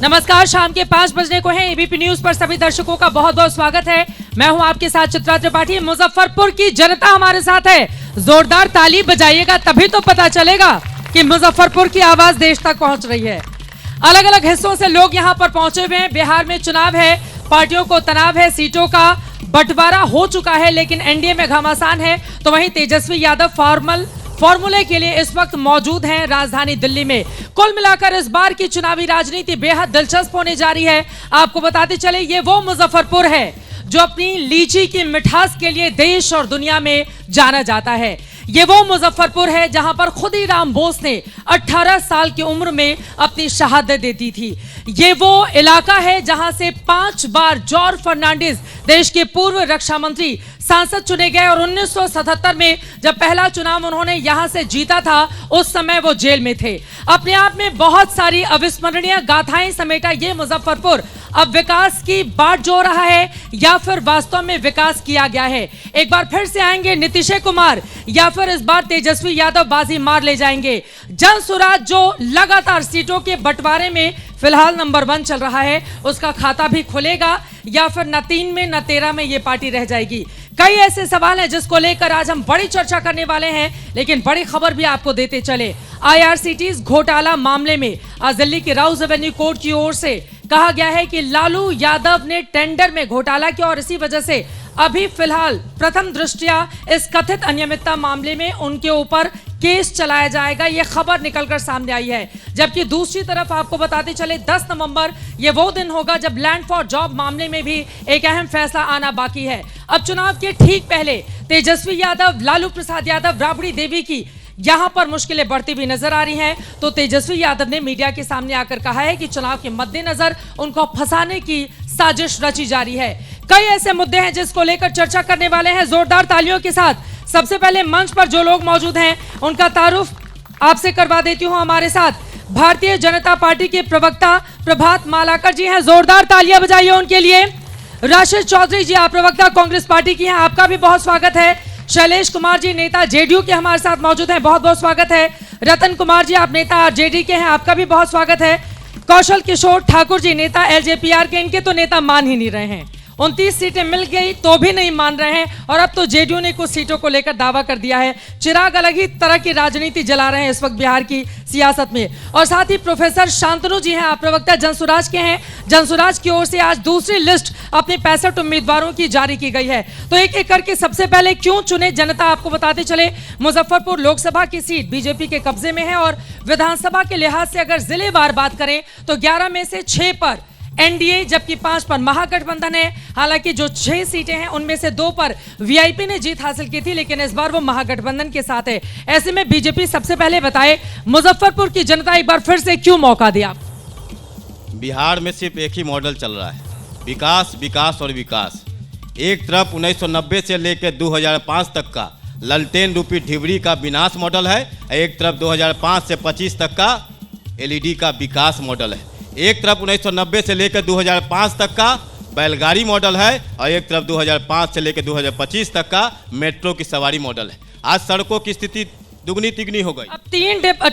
नमस्कार, शाम के 5 बजने को है। एबीपी न्यूज पर सभी दर्शकों का बहुत बहुत स्वागत है। मैं हूं आपके साथ चित्रा त्रिपाठी। मुजफ्फरपुर की जनता हमारे साथ है। जोरदार ताली बजाइएगा तभी तो पता चलेगा कि मुजफ्फरपुर की आवाज देश तक पहुंच रही है। अलग अलग हिस्सों से लोग यहां पर पहुंचे हुए हैं। बिहार में चुनाव है, पार्टियों को तनाव है, सीटों का बंटवारा हो चुका है, लेकिन एनडीए में घमासान है। तो वहीं तेजस्वी यादव फॉर्मूले के लिए इस वक्त मौजूद हैं राजधानी दिल्ली में। कुल मिलाकर इस बार की चुनावी राजनीति बेहद दिलचस्प होने जा रही है। आपको बताते चले, ये वो मुजफ्फरपुर है जो अपनी लीची की मिठास के लिए देश और दुनिया में जाना जाता है। ये वो मुजफ्फरपुर है जहां पर खुदीराम बोस ने 18 साल की उम्र में अपनी शहादत दे दी थी। ये वो इलाका है जहां से 5 बार जॉर्ज फर्नांडिस, देश के पूर्व रक्षा मंत्री, सांसद चुने गए और 1977 में जब पहला चुनाव उन्होंने यहां से जीता था, उस समय वो जेल में थे। अपने आप में बहुत सारी अविस्मरणीय गाथाएं समेटा ये मुजफ्फरपुर अब विकास की बाट जो रहा है या फिर वास्तव में विकास किया गया है। एक बार फिर से आएंगे नीतीश कुमार या फिर इस बार तेजस्वी यादव बाजी मार ले जाएंगे। जन स्वराज जो लगातार सीटों के बंटवारे में फिलहाल नंबर 1 चल रहा है, उसका खाता भी खुलेगा या फिर न 3 में न 13 में ये पार्टी रह जाएगी। कई ऐसे सवाल हैं जिसको लेकर आज हम बड़ी चर्चा करने वाले हैं, लेकिन बड़ी खबर भी आपको देते चले। आईआरसीटीसी घोटाला मामले में आज दिल्ली की राउज एवेन्यू कोर्ट की ओर से कहा गया है कि लालू यादव ने टेंडर में घोटाला किया और इसी वजह से अभी फिलहाल प्रथम दृष्टया इस कथित अनियमितता मामले में उनके ऊपर केस चलाया जाएगा। यह खबर निकलकर सामने आई है। जबकि दूसरी तरफ आपको बताते चले, 10 नवंबर ये वो दिन होगा जब लैंड फॉर जॉब मामले में भी एक अहम फैसला आना बाकी है। अब चुनाव के ठीक पहले तेजस्वी यादव, लालू प्रसाद यादव, राबड़ी देवी की यहां पर मुश्किलें बढ़ती हुई नजर आ रही हैं। तो तेजस्वी यादव ने मीडिया के सामने आकर कहा है कि चुनाव के मद्देनजर उनको फंसाने की साजिश रची जा रही है। कई ऐसे मुद्दे हैं जिसको लेकर चर्चा करने वाले हैं जोरदार तालियों के साथ। सबसे पहले मंच पर जो लोग मौजूद हैं उनका तारुफ आपसे करवा देती हूं। हमारे साथ भारतीय जनता पार्टी के प्रवक्ता प्रभात मालाकर जी हैं, जोरदार तालियां बजाइए उनके लिए। राशिद चौधरी जी, आप प्रवक्ता कांग्रेस पार्टी की हैं, आपका भी बहुत स्वागत है। शैलेश कुमार जी, नेता जेडीयू के हमारे साथ मौजूद हैं, बहुत बहुत स्वागत है। रतन कुमार जी, आप नेता आरजेडी के हैं, आपका भी बहुत स्वागत है। कौशल किशोर ठाकुर जी, नेता एलजेपीआर के, इनके तो नेता मान ही नहीं रहे हैं। 29 सीटें मिल गई तो भी नहीं मान रहे हैं और अब तो जेडीयू ने कुछ सीटों को लेकर दावा कर दिया है। चिराग अलग ही तरह की राजनीति जला रहे हैं इस वक्त बिहार की सियासत में। और साथ ही प्रोफेसर शांतनु जी हैं, आप प्रवक्ता जनसुराज के हैं। जनसुराज की ओर से आज दूसरी लिस्ट अपने 65 उम्मीदवारों की जारी की गई है। तो एक एक करके सबसे पहले क्यों चुने जनता, आपको बताते चले। मुजफ्फरपुर लोकसभा की सीट बीजेपी के कब्जे में है और विधानसभा के लिहाज से अगर जिलेवार बात करें तो 11 में से 6 पर एनडीए, जबकि 5 पर महागठबंधन है। हालांकि जो 6 सीटें हैं उनमें से 2 पर वीआईपी ने जीत हासिल की थी, लेकिन इस बार वो महागठबंधन के साथ है। ऐसे में बीजेपी, सबसे पहले बताए मुजफ्फरपुर की जनता एक बार फिर से क्यों मौका दिया? बिहार में सिर्फ एक ही मॉडल चल रहा है, विकास विकास और विकास। एक तरफ 1990 से लेकर 2005 तक का ललटेन रूपी ढिबरी का विनाश मॉडल है, एक तरफ 2005 से 25 तक का एलईडी का विकास मॉडल है। एक तरफ 1990 से लेकर 2005 तक का बैलगाड़ी मॉडल है और एक तरफ 2005 से लेकर 2025 तक का मेट्रो की सवारी मॉडल है। आज सड़कों की स्थिति दुगनी तिगनी हो गई। अब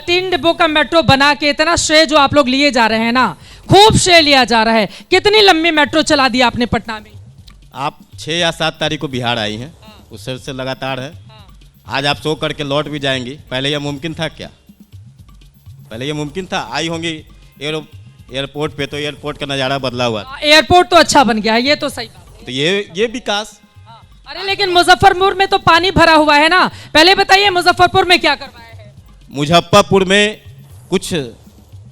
3 डिब्बों का मेट्रो बना के इतना श्रेय जो आप लोग लिए जा रहे हैं ना, खूब श्रेय लिया जा रहा है। कितनी लंबी मेट्रो चला दिया आपने पटना में? आप 6 या 7 तारीख को बिहार आई हैं, उससे से लगातार है। आज आप सो करके लौट भी जाएंगी। पहले यह मुमकिन था क्या? पहले यह मुमकिन था? आई होंगी एयरपोर्ट पे तो एयरपोर्ट का नज़ारा बदला हुआ। एयरपोर्ट तो अच्छा बन गया है, ये तो सही बात है। तो ये विकास। अरे लेकिन मुजफ्फरपुर में तो पानी भरा हुआ है ना। पहले बताइए मुजफ्फरपुर में क्या करवाया है? मुजफ्फरपुर में कुछ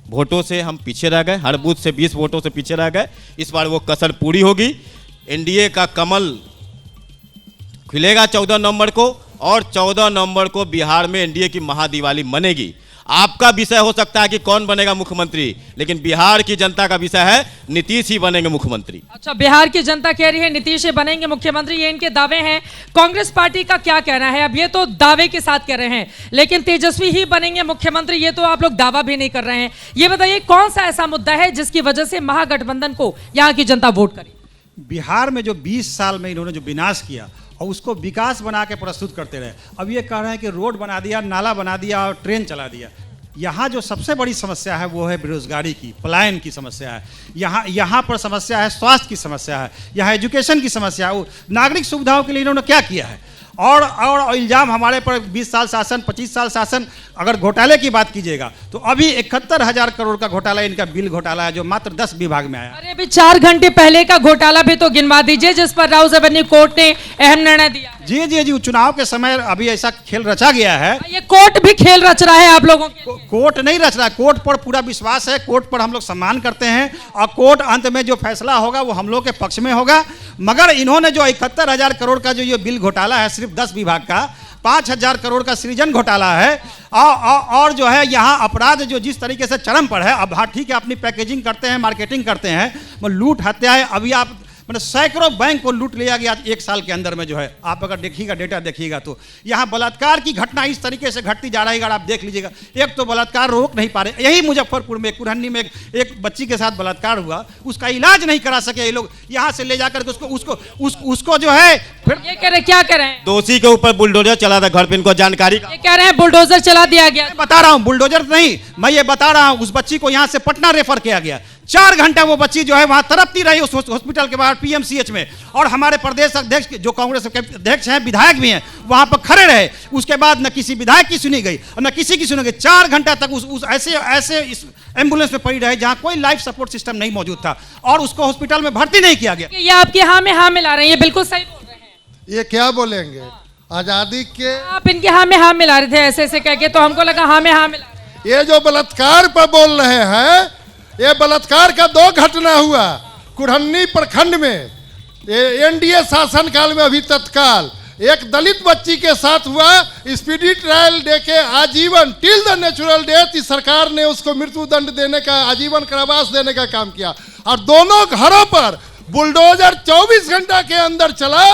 वोटों से हम पीछे रह गए, हर बूथ से 20 वोटों से पीछे रह गए। इस बार वो कसर पूरी होगी। एनडीए का कमल खिलेगा 14 नवंबर को और 14 नवंबर को बिहार में एनडीए की महादिवाली मनेगी। आपका विषय हो सकता है कि कौन बनेगा मुख्यमंत्री, लेकिन बिहार की जनता का विषय है नीतीश ही बनेंगे मुख्यमंत्री। अच्छा, बिहार की जनता कह रही है नीतीश ही बनेंगे मुख्यमंत्री, ये इनके दावे हैं। कांग्रेस पार्टी का क्या कहना है? अब ये तो दावे के साथ कह रहे हैं, लेकिन तेजस्वी ही बनेंगे मुख्यमंत्री, ये तो आप लोग दावा भी नहीं कर रहे हैं। ये बताइए कौन सा ऐसा मुद्दा है जिसकी वजह से महागठबंधन को यहाँ की जनता वोट करे? बिहार में जो 20 साल में इन्होंने जो विनाश किया और उसको विकास बना के प्रस्तुत करते रहे। अब ये कह रहे हैं कि रोड बना दिया, नाला बना दिया और ट्रेन चला दिया। यहाँ जो सबसे बड़ी समस्या है वो है बेरोजगारी की, पलायन की समस्या है। यहाँ पर समस्या है स्वास्थ्य की समस्या है, यहाँ एजुकेशन की समस्या है। नागरिक सुविधाओं के लिए इन्होंने क्या किया है? और इल्ज़ाम हमारे पर 20 साल शासन, 25 साल शासन। अगर घोटाले की बात कीजिएगा तो अभी 71,000 करोड़ का घोटाला, इनका बिल घोटाला है जो मात्र 10 विभाग में आया। अरे अभी 4 घंटे पहले का घोटाला भी तो गिनवा दीजिए जिस पर राउस एवेन्यू कोर्ट ने अहम निर्णय दिया है। जी, चुनाव के समय अभी ऐसा खेल रचा गया है। ये कोर्ट भी खेल रच रहा है आप लोगों के। कोर्ट नहीं रच रहा है, कोर्ट पर पूरा विश्वास है, कोर्ट पर हम लोग सम्मान करते हैं और कोर्ट अंत में जो फैसला होगा वो हम लोग के पक्ष में होगा। मगर इन्होंने जो 71,000 करोड़ का जो ये बिल घोटाला है सिर्फ 10 विभाग का, 5,000 करोड़ का सृजन घोटाला है और जो है यहाँ अपराध जो जिस तरीके से चरम पर है। अब हाँ ठीक है, अपनी पैकेजिंग करते हैं, मार्केटिंग करते हैं, वो लूट हत्या है। अभी आप मतलब सैकड़ों बैंक को लूट लिया गया 1 साल के अंदर में जो है। आप अगर देखिएगा डेटा देखिएगा तो यहाँ बलात्कार की घटना इस तरीके से घटती जा रही है। अगर आप देख लीजिएगा, एक तो बलात्कार रोक नहीं पा रहे। यही मुजफ्फरपुर में कुरहन्नी में एक बच्ची के साथ बलात्कार हुआ, उसका इलाज नहीं करा सके ये लोग। यहाँ से ले जाकर के उसको जो है फिर ये कह रहे, क्या कह रहे हैं? दोषी के ऊपर बुलडोजर चला था घर पे, इनको जानकारी। ये कह रहे हैं बुलडोजर चला दिया गया। बता रहा हूँ, बुलडोजर नहीं, मैं ये बता रहा हूँ, उस बच्ची को यहाँ से पटना रेफर किया गया। 4 घंटा वो बच्ची जो है वहां तड़पती रही उस हॉस्पिटल के बाहर पीएमसीएच में। और हमारे प्रदेश अध्यक्ष जो कांग्रेस के अध्यक्ष हैं, विधायक भी हैं, वहां पर खड़े रहे। उसके बाद न किसी विधायक की सुनी गई और न किसी की सुनी गई। 4 घंटा तक उस ऐसे इस एम्बुलेंस में पड़ी रहे जहां कोई लाइफ सपोर्ट सिस्टम नहीं मौजूद था और उसको हॉस्पिटल में भर्ती नहीं किया गया। ये आपके हाँ में हाँ मिला रहे हैं, ये बिल्कुल सही बोल रहे हैं। ये क्या बोलेंगे? आजादी के आप इनके हाँ में हाँ मिला रहे थे ऐसे ऐसे कह के, तो हमको लगा हाँ में हाँ मिला रहे हैं। ये जो बलात्कार पर बोल रहे हैं, ये बलात्कार का 2 घटना हुआ कुरहन्नी प्रखंड में। एनडीए शासन काल में अभी तत्काल एक दलित बच्ची के साथ हुआ। स्पीडी ट्रायल देके आजीवन टिल द नेचुरल डेथ इस सरकार ने उसको मृत्यु दंड देने का, आजीवन कारावास देने का काम किया। और दोनों घरों पर बुलडोजर 24 घंटा के अंदर चला।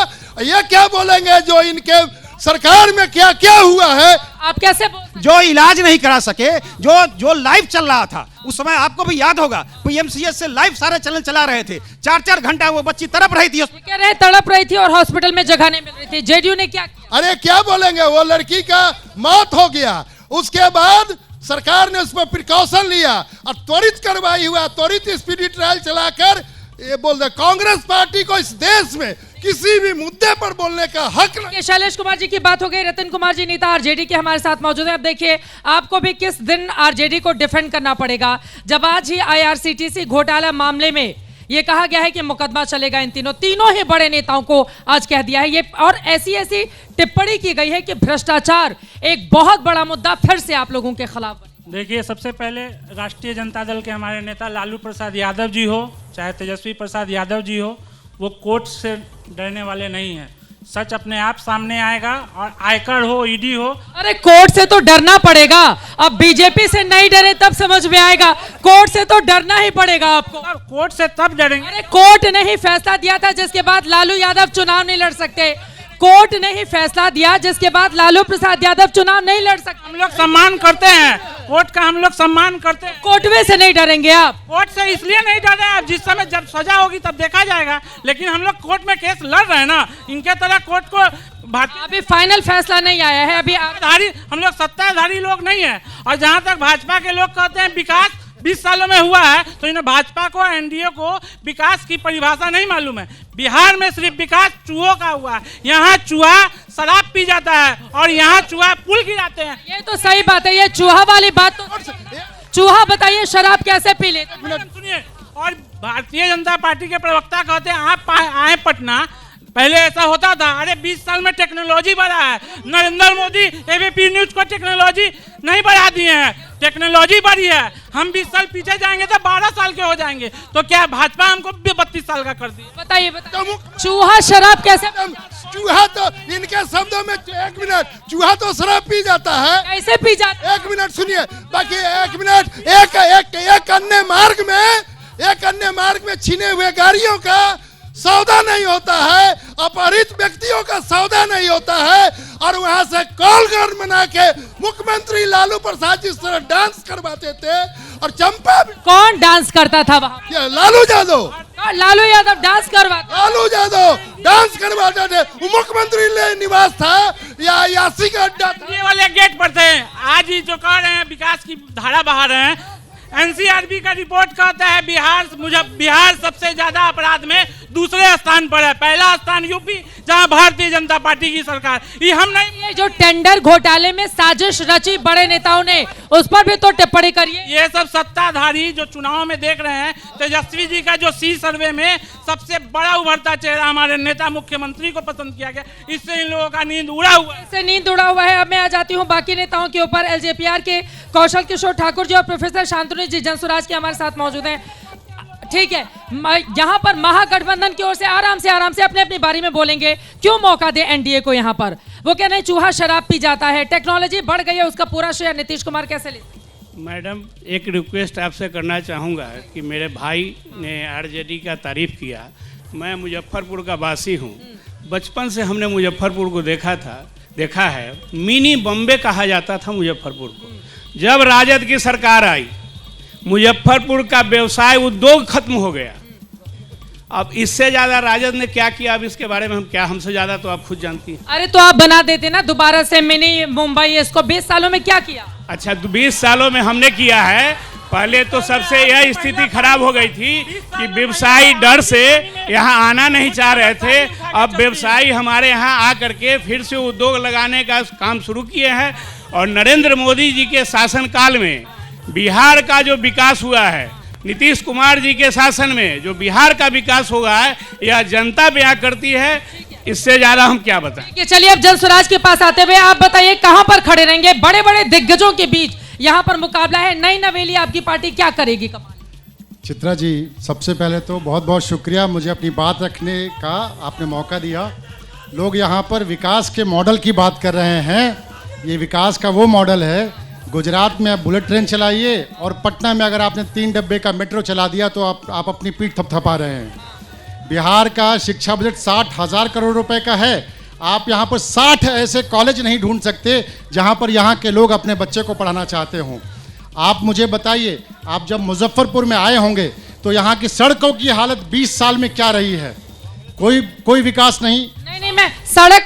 ये क्या बोलेंगे जो इनके सरकार में क्या क्या हुआ है? आप कैसे बोल? जो इलाज नहीं करा सके, जो लाइव चल रहा था उस समय, आपको भी याद होगा, पीएमसीएच से लाइव सारे चैनल चला रहे थे। 4-4 घंटा वो बच्ची तड़प रही थी। कह रहे हैं तड़प रही थी और हॉस्पिटल में जगह नहीं मिल रही थी। जेडीयू ने क्या किया? अरे क्या बोलेंगे, वो लड़की का मौत हो गया, उसके बाद सरकार ने उस पर प्रिकॉशन लिया और त्वरित कार्रवाई हुआ, त्वरित स्पीडी ट्रायल चलाकर ये बोल दे। कांग्रेस पार्टी को इस देश में किसी भी मुद्दे पर बोलने का हक नहीं। शैलेश कुमार जी की बात हो गई। रतन कुमार जी नेता आरजेडी के हमारे साथ मौजूद हैं। अब देखिए, आपको भी किस दिन आरजेडी को डिफेंड करना पड़ेगा जब आज ही आईआरसीटीसी घोटाला मामले में ये कहा गया है कि मुकदमा चलेगा इन तीनों ही बड़े नेताओं को आज कह दिया है ये। और ऐसी टिप्पणी की गई है कि भ्रष्टाचार एक बहुत बड़ा मुद्दा फिर से आप लोगों के खिलाफ बने। देखिए, सबसे पहले राष्ट्रीय जनता दल के हमारे नेता लालू प्रसाद यादव जी हो चाहे तेजस्वी प्रसाद यादव जी हो, वो कोर्ट से डरने वाले नहीं हैं। सच अपने आप सामने आएगा। और आयकर हो, ईडी हो, अरे कोर्ट से तो डरना पड़ेगा। अब बीजेपी से नहीं डरे तब समझ में आएगा, कोर्ट से तो डरना ही पड़ेगा आपको। कोर्ट से तब डरेंगे। अरे कोर्ट ने ही फैसला दिया था जिसके बाद लालू यादव चुनाव नहीं लड़ सकते। कोर्ट ने ही फैसला दिया जिसके बाद लालू प्रसाद यादव चुनाव नहीं लड़ सकते। हम लोग सम्मान करते हैं कोर्ट का, हम लोग सम्मान करते हैं। कोर्टवे से नहीं डरेंगे आप? कोर्ट से इसलिए नहीं डर रहे हैं, जिस समय जब सजा होगी तब देखा जाएगा। लेकिन हम लोग कोर्ट में केस लड़ रहे हैं ना, इनके तरह कोर्ट को अभी फाइनल फैसला नहीं आया है। अभी हम लोग सत्ताधारी लोग नहीं है। और जहां तक भाजपा के लोग कहते हैं विकास 20 सालों में हुआ है, तो इन्हें भाजपा को, एनडीए को विकास की परिभाषा नहीं मालूम है। बिहार में सिर्फ विकास चूहों का हुआ है। यहाँ चूहा शराब पी जाता है और यहाँ चूहा पुल गिराते हैं। ये तो सही बात है, ये चूहा वाली बात तो चूहा बताइए शराब कैसे पी लेते? सुनिए, और भारतीय जनता पार्टी के प्रवक्ता कहते हैं आप आए पटना, पहले ऐसा होता था। अरे 20 साल में टेक्नोलॉजी बढ़ा है। नरेंद्र मोदी एबीपी न्यूज को टेक्नोलॉजी नहीं बढ़ा दिए हैं, टेक्नोलॉजी बढ़ी है। हम 20 साल पीछे जाएंगे तो 12 साल के हो जाएंगे। तो क्या भाजपा हमको 32 साल का कर दी? बताइए चूहा शराब कैसे? चूहा तो इनके शब्दों में, 1 मिनट, चूहा तो शराब पी जाता है। कैसे पी जाता है? 1 मिनट सुनिए, बाकी 1 मिनट। एक अन्य मार्ग में छीने हुए गाड़ियों का सौदा नहीं होता है, अपहरित व्यक्तियों का सौदा नहीं होता है। और वहां से कॉलगन बना के मुख्यमंत्री लालू प्रसाद जिस तरह डांस करवाते थे, और चंपा कौन डांस करता था वहां? लालू यादव। और लालू यादव डांस करवाते। लालू यादव डांस करवाते थे, वो मुख्यमंत्री निवास था या यासी का अड्डा था? ये वाले गेट पर थे। आज ही जो कह रहे हैं विकास की धारा बहा रहे हैं, एनसीआरबी का रिपोर्ट कहता है बिहार सबसे ज्यादा अपराध में दूसरे स्थान पर है, पहला स्थान यूपी, जहां भारतीय जनता पार्टी की सरकार। ये हम नहीं, ये जो टेंडर घोटाले में साजिश रची बड़े नेताओं ने, उस पर भी तो टिप्पणी करिए। ये सब सत्ताधारी जो चुनाव में देख रहे हैं, तेजस्वी जी का जो सी सर्वे में सबसे बड़ा उभरता चेहरा हमारे नेता मुख्यमंत्री को पसंद किया गया, इससे इन लोगों का नींद उड़ा हुआ है। इससे नींद उड़ा हुआ है। अब मैं आ जाती हूँ बाकी नेताओं के ऊपर। एलजेपीआर के कौशल किशोर ठाकुर जी और प्रोफेसर शांतनु जी जनसुराज के हमारे साथ मौजूद हैं। ठीक है, यहाँ पर महागठबंधन की ओर से आराम से अपने अपनी बारी में बोलेंगे। क्यों मौका दे एनडीए को? यहाँ पर वो कह रहे हैं चूहा शराब पी जाता है, टेक्नोलॉजी बढ़ गई है, उसका पूरा श्रेय नीतीश कुमार कैसे ले? मैडम, एक रिक्वेस्ट आपसे करना चाहूँगा कि मेरे भाई ने आरजेडी का तारीफ किया। मैं मुजफ्फरपुर का वासी हूँ, बचपन से हमने मुजफ्फरपुर को देखा है। मिनी बॉम्बे कहा जाता था मुजफ्फरपुर को। जब राजद की सरकार आई, मुजफ्फरपुर का व्यवसाय उद्योग खत्म हो गया। अब इससे ज्यादा राजद ने क्या किया, अब इसके बारे में हमसे ज्यादा तो आप खुद जानती हैं। अरे तो आप बना देते ना दोबारा से मिनी मुंबई। इसको 20 सालों में क्या किया? अच्छा, 20 सालों में हमने किया है। पहले तो सबसे यह स्थिति खराब हो गई थी कि व्यवसायी डर से यहाँ आना नहीं चाह रहे थे। अब व्यवसायी हमारे यहाँ आकर के फिर से उद्योग लगाने का काम शुरू किए हैं। और नरेंद्र मोदी जी के शासनकाल में बिहार का जो विकास हुआ है, नीतीश कुमार जी के शासन में जो बिहार का विकास हुआ है, यह जनता बयां करती है। इससे ज्यादा हम क्या बताएं। चलिए अब जनसुराज के पास आते हुए आप बताइए कहां पर खड़े रहेंगे? बड़े बड़े दिग्गजों के बीच यहां पर मुकाबला है, नई नवेली आपकी पार्टी क्या करेगी? कमाल। चित्रा जी, सबसे पहले तो बहुत बहुत शुक्रिया, मुझे अपनी बात रखने का आपने मौका दिया। लोग यहाँ पर विकास के मॉडल की बात कर रहे हैं। ये विकास का वो मॉडल है, गुजरात में आप बुलेट ट्रेन चलाइए और पटना में अगर आपने 3 डब्बे का मेट्रो चला दिया तो आप अपनी पीठ थपथपा रहे हैं। बिहार का शिक्षा बजट 60,000 करोड़ रुपए का है। आप यहाँ पर 60 ऐसे कॉलेज नहीं ढूंढ सकते जहाँ पर यहाँ के लोग अपने बच्चे को पढ़ाना चाहते हों। आप मुझे बताइए, आप जब मुजफ्फरपुर में आए होंगे तो यहाँ की सड़कों की हालत 20 साल में क्या रही है? कोई विकास नहीं।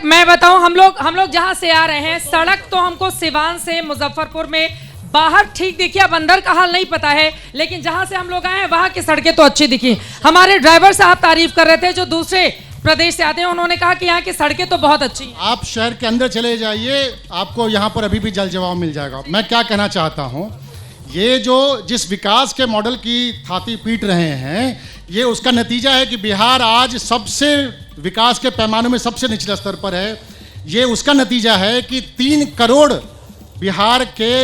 मैं बताऊं, हम लोग जहां से आ रहे हैं, सड़क तो हमको सिवान से मुजफ्फरपुर में बाहर ठीक दिखी। अब अंदर का हाल नहीं पता है, लेकिन जहां से हम लोग आए हैं वहां की सड़कें तो अच्छी दिखी। हमारे ड्राइवर साहब तारीफ कर रहे थे जो दूसरे प्रदेश से आते हैं, उन्होंने कहा कि यहाँ की सड़कें तो बहुत अच्छी हैं। आप शहर के अंदर चले जाइए, आपको यहाँ पर अभी भी जल जवाब मिल जाएगा। मैं क्या कहना चाहता हूँ, ये जो जिस विकास के मॉडल की थाती पीट रहे हैं, ये उसका नतीजा है कि बिहार आज सबसे विकास के पैमानों में सबसे निचले स्तर पर है। ये उसका नतीजा है कि 3 करोड़ बिहार के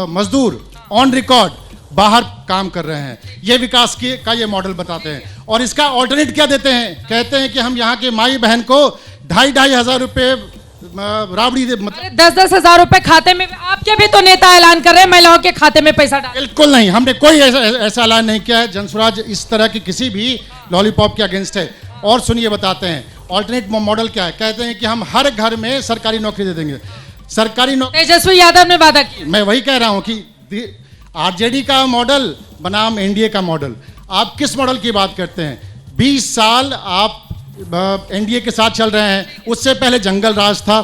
मजदूर ऑन रिकॉर्ड बाहर काम कर रहे हैं। ये विकास का ये मॉडल बताते हैं। और इसका ऑल्टरनेट क्या देते हैं? कहते हैं कि हम यहाँ के माई बहन को 2,500 हजार रुपये राबड़ी दे। 10-10 हजार रुपए खाते में। आपके भी तो नेता ऐलान कर रहे हैं महिलाओं के खाते में पैसा डाल। बिल्कुल नहीं, हमने कोई ऐसा ऐलान नहीं किया है। जनसुराज इस तरह की किसी भी लॉलीपॉप के अगेंस्ट है। और सुनिए, बताते हैं ऑल्टरनेट मॉडल क्या है। कहते हैं कि हम हर घर में सरकारी नौकरी दे देंगे। सरकारी नौकरी तेजस्वी यादव ने वादा किया। मैं वही कह रहा हूं कि आरजेडी का मॉडल बनाम एनडीए का मॉडल। आप किस मॉडल की बात करते हैं? 20 साल आप एनडीए के साथ चल रहे हैं, उससे पहले जंगल राज था।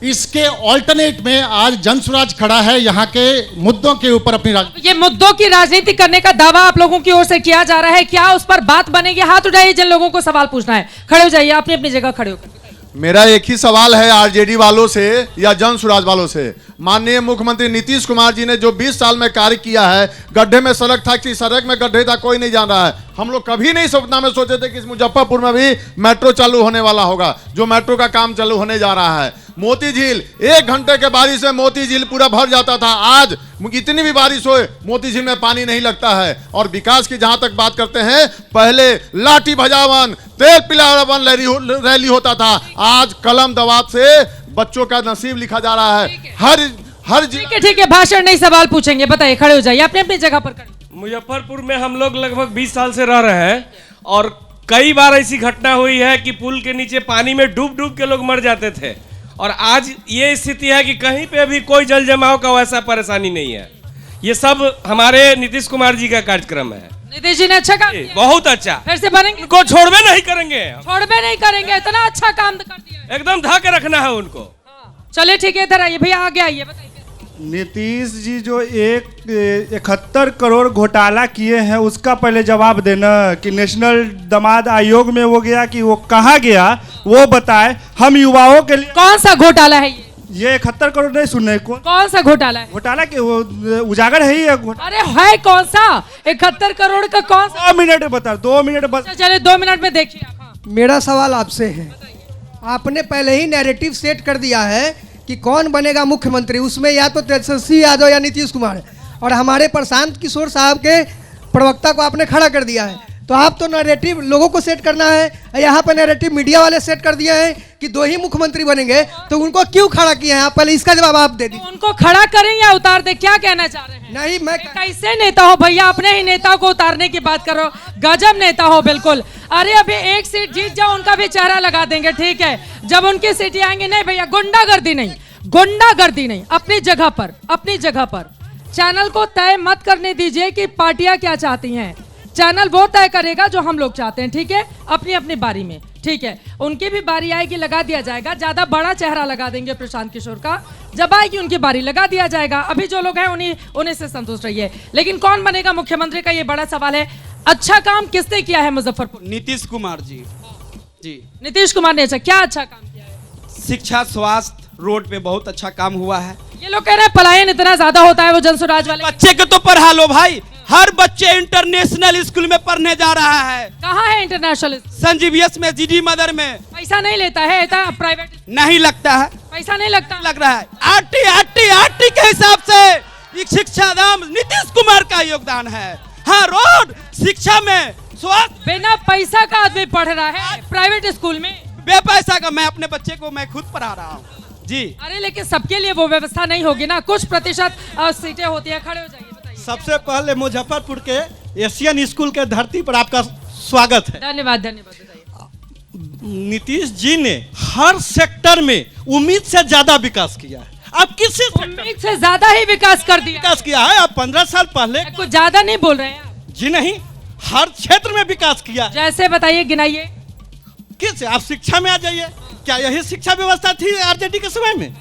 इसके ऑल्टरनेट में आज जनसुराज खड़ा है यहाँ के मुद्दों के ऊपर अपनी ये मुद्दों की राजनीति करने का दावा आप लोगों की ओर से किया जा रहा है। क्या उस पर बात बनेगी? हाथ उठाइए जिन लोगों को सवाल पूछना है। खड़े हो जाइए, अपनी अपनी जगह खड़े होकर। मेरा एक ही सवाल है आरजेडी वालों से या जनसुराज वालों से। माननीय मुख्यमंत्री नीतीश कुमार जी ने जो 20 साल में कार्य किया है, गड्ढे में सड़क था कि सड़क में गड्ढे था कोई नहीं जान रहा है। हम लोग कभी नहीं सपना में सोचे थे कि इस मुजफ्फरपुर में भी मेट्रो चालू होने वाला होगा, जो मेट्रो का काम चालू होने जा रहा है। मोती झील 1 घंटे के बारिश में मोती झील पूरा भर जाता था, आज इतनी भी बारिश हो मोती झील में पानी नहीं लगता है। और विकास की जहां तक बात करते हैं, पहले लाठी भजावन तेल पिलावन रैली होता था, आज कलम दवात से बच्चों का नसीब लिखा जा रहा है। हर ठीक है, भाषण नहीं सवाल पूछेंगे। बताइए, खड़े हो जाइए, अपनी अपनी जगह पर खड़े। मुजफ्फरपुर में हम लोग लगभग 20 साल से रह रहे हैं और कई बार ऐसी घटना हुई है कि पुल के नीचे पानी में डूब डूब के लोग मर जाते थे। और आज ये स्थिति है कि कहीं पे भी कोई जल जमाव का वैसा परेशानी नहीं है। ये सब हमारे नीतीश कुमार जी का कार्यक्रम है। नीतीश जी ने अच्छा काम किया। बहुत अच्छा। फिर से बनेंगे, उनको छोड़वे नहीं करेंगे, छोड़बे नहीं करेंगे, इतना अच्छा काम कर दिया है। एकदम ढक के रखना है उनको। चलिए ठीक है, इधर आइए भैया, आगे आइए, बताइए। नीतीश जी जो 71 करोड़ घोटाला किए हैं उसका पहले जवाब देना कि नेशनल दामाद आयोग में वो गया कि वो कहाँ गया वो बताए। हम युवाओं के लिए कौन सा घोटाला है ये 71 करोड़ नहीं सुनने को कौन सा घोटाला है? घोटाला के वो उजागर है ही है अरे है कौन सा 71 करोड़ का कौन सा? 2 मिनट बता 2 मिनट बस। चलिए 2 मिनट में देखिए आप। हाँ। मेरा सवाल आपसे है, आपने पहले ही नैरेटिव सेट कर दिया है कि कौन बनेगा मुख्यमंत्री, उसमें या तो तेजस्वी यादव या नीतीश कुमार, और हमारे प्रशांत किशोर साहब के प्रवक्ता को आपने खड़ा कर दिया है। तो आप तो नैरेटिव लोगों को सेट करना है, यहाँ पे नैरेटिव मीडिया वाले सेट कर दिए हैं कि 2 ही मुख्यमंत्री बनेंगे, तो उनको क्यों खड़ा किए हैं आप? पहले इसका जवाब आप दे दीजिए। उनको खड़ा करें या उतार दे, क्या कहना चाह रहे हैं? नहीं, मैं कैसे नेता हो भैया, अपने ही नेता को उतारने की बात करो, गजब नेता हो बिल्कुल। अरे अभी एक सीट जीत जाओ, उनका भी चेहरा लगा देंगे, ठीक है? जब उनकी सीटें आएंगी, नहीं भैया गुंडागर्दी नहीं, गुंडागर्दी नहीं, अपनी जगह पर, अपनी जगह पर। चैनल को तय मत करने दीजिए कि पार्टियां क्या चाहती हैं, चैनल वो तय करेगा जो हम लोग चाहते हैं, ठीक है? अपनी अपनी बारी में, ठीक है? उनकी भी बारी आएगी, लगा दिया जाएगा। ज्यादा बड़ा चेहरा लगा देंगे प्रशांत किशोर का, जब आएगी उनकी बारी लगा दिया जाएगा। अभी जो लोग हैं उन्हीं से संतुष्ट रहिए। लेकिन कौन बनेगा मुख्यमंत्री का ये बड़ा सवाल है। अच्छा काम किसने किया है मुजफ्फरपुर? नीतीश कुमार जी। जी, नीतीश कुमार ने। अच्छा, क्या अच्छा काम किया है? शिक्षा, स्वास्थ्य, रोड पे बहुत अच्छा काम हुआ है। ये लोग कह रहे हैं पलायन इतना ज्यादा होता है, वो जनसुराज वाले। बच्चे को तो पढ़ा लो भाई, हर बच्चे इंटरनेशनल स्कूल में पढ़ने जा रहा है। कहाँ है इंटरनेशनल? संजीवियस में, जीडी मदर में। पैसा नहीं लेता है, प्राइवेट नहीं लगता है, पैसा नहीं लगता, लग रहा है। आरटी के हिसाब से शिक्षा दाम नीतीश कुमार का योगदान है। हाँ, रोड, शिक्षा में, स्वास्थ्य। बिना पैसा का आदमी पढ़ रहा है प्राइवेट स्कूल में, बेपैसा का। मैं अपने बच्चे को मैं खुद पढ़ा रहा हूँ जी। अरे लेकिन सबके लिए वो व्यवस्था नहीं होगी ना, कुछ प्रतिशत सीटें होती है। खड़े हो जाइए, बताइए। सबसे पहले मुजफ्फरपुर के एशियन स्कूल के धरती पर आपका स्वागत है। धन्यवाद, धन्यवाद। बताइए। नीतीश जी ने हर सेक्टर में उम्मीद से ज्यादा विकास किया है। आप किसी उम्मीद से ज्यादा ही विकास कर दिया। विकास किया है। आप 15 साल पहले कुछ ज्यादा नहीं बोल रहे हैं आप। जी नहीं, हर क्षेत्र में विकास किया। जैसे बताइए, गिनाइए। किस? आप शिक्षा में आ जाइए। क्या यही शिक्षा व्यवस्था थी आरजेडी के समय में?